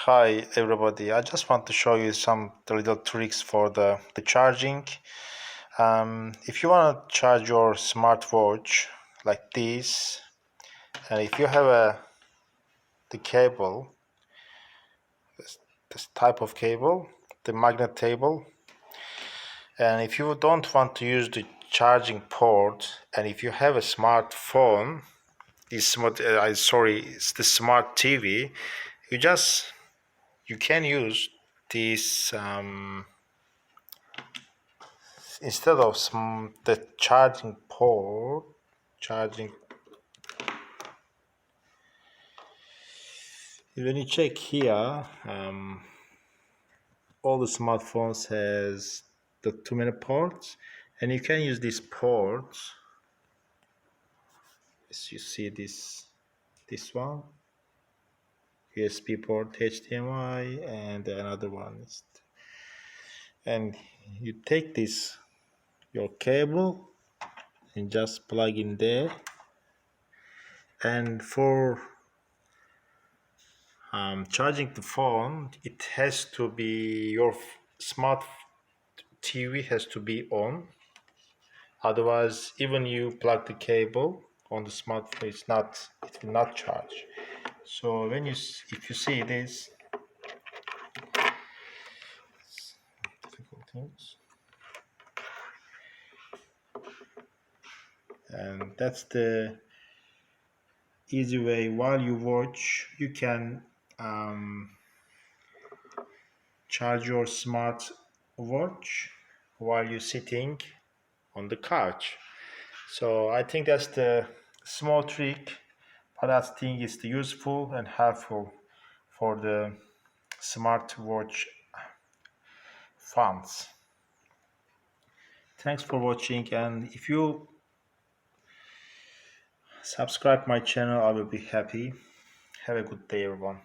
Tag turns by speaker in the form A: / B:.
A: Hi everybody, I just want to show you some little tricks for the charging. If you want to charge your smartwatch like this, and if you have the cable, this type of cable, the magnet cable, and if you don't want to use the charging port, and if you have a smartphone, it's the smart TV, you can use this instead of the charging port. Charging, when you check here, all the smartphones has the too many ports, and you can use these ports. As you see this one, USB port, HDMI, and another one and you take this your cable and just plug in there. And for charging the phone, it has to be your smart TV has to be on. Otherwise, even you plug the cable on the smartphone, it will not charge. So if you see this difficult things, and that's the easy way. While you watch, you can charge your smart watch while you're sitting on the couch. So I think that's the small trick, but I think it's useful and helpful for the smartwatch fans. Thanks for watching, and if you subscribe my channel, I will be happy. Have a good day, everyone.